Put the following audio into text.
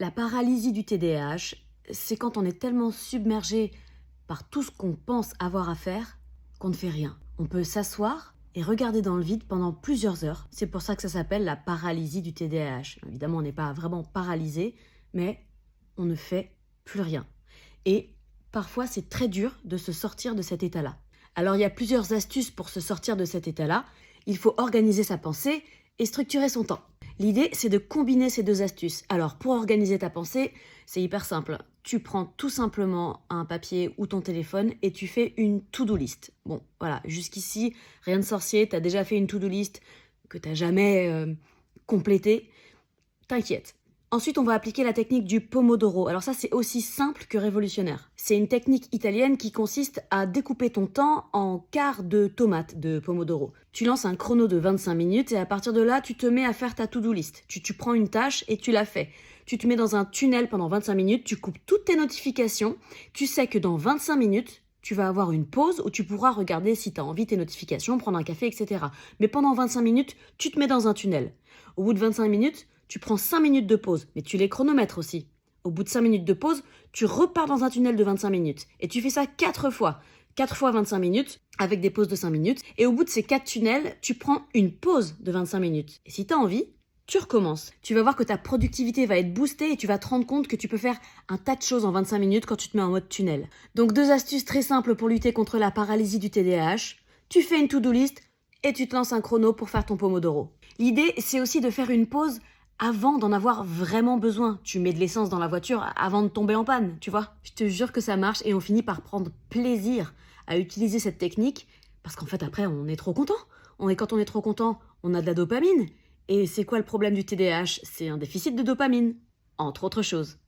La paralysie du TDAH, c'est quand on est tellement submergé par tout ce qu'on pense avoir à faire qu'on ne fait rien. On peut s'asseoir et regarder dans le vide pendant plusieurs heures. C'est pour ça que ça s'appelle la paralysie du TDAH. Évidemment, on n'est pas vraiment paralysé, mais on ne fait plus rien. Et parfois, c'est très dur de se sortir de cet état-là. Alors, il y a plusieurs astuces pour se sortir de cet état-là. Il faut organiser sa pensée et structurer son temps. L'idée, c'est de combiner ces deux astuces. Alors, pour organiser ta pensée, c'est hyper simple. Tu prends tout simplement un papier ou ton téléphone et tu fais une to-do list. Bon, voilà, jusqu'ici, rien de sorcier, t'as déjà fait une to-do list que t'as jamais complétée. T'inquiète. Ensuite, on va appliquer la technique du Pomodoro. Alors ça, c'est aussi simple que révolutionnaire. C'est une technique italienne qui consiste à découper ton temps en quarts de tomate de Pomodoro. Tu lances un chrono de 25 minutes et à partir de là, tu te mets à faire ta to-do list. Tu prends une tâche et tu la fais. Tu te mets dans un tunnel pendant 25 minutes, tu coupes toutes tes notifications. Tu sais que dans 25 minutes, tu vas avoir une pause où tu pourras regarder si tu as envie tes notifications, prendre un café, etc. Mais pendant 25 minutes, tu te mets dans un tunnel. Au bout de 25 minutes, tu prends 5 minutes de pause, mais tu les chronomètres aussi. Au bout de 5 minutes de pause, tu repars dans un tunnel de 25 minutes. Et tu fais ça 4 fois. 4 fois 25 minutes, avec des pauses de 5 minutes. Et au bout de ces 4 tunnels, tu prends une pause de 25 minutes. Et si tu as envie, tu recommences. Tu vas voir que ta productivité va être boostée et tu vas te rendre compte que tu peux faire un tas de choses en 25 minutes quand tu te mets en mode tunnel. Donc 2 astuces très simples pour lutter contre la paralysie du TDAH. Tu fais une to-do list et tu te lances un chrono pour faire ton Pomodoro. L'idée, c'est aussi de faire une pause avant d'en avoir vraiment besoin. Tu mets de l'essence dans la voiture avant de tomber en panne, tu vois. Je te jure que ça marche et on finit par prendre plaisir à utiliser cette technique parce qu'en fait, après, on est trop content. Quand on est trop content, on a de la dopamine. Et c'est quoi le problème du TDAH? C'est un déficit de dopamine, entre autres choses.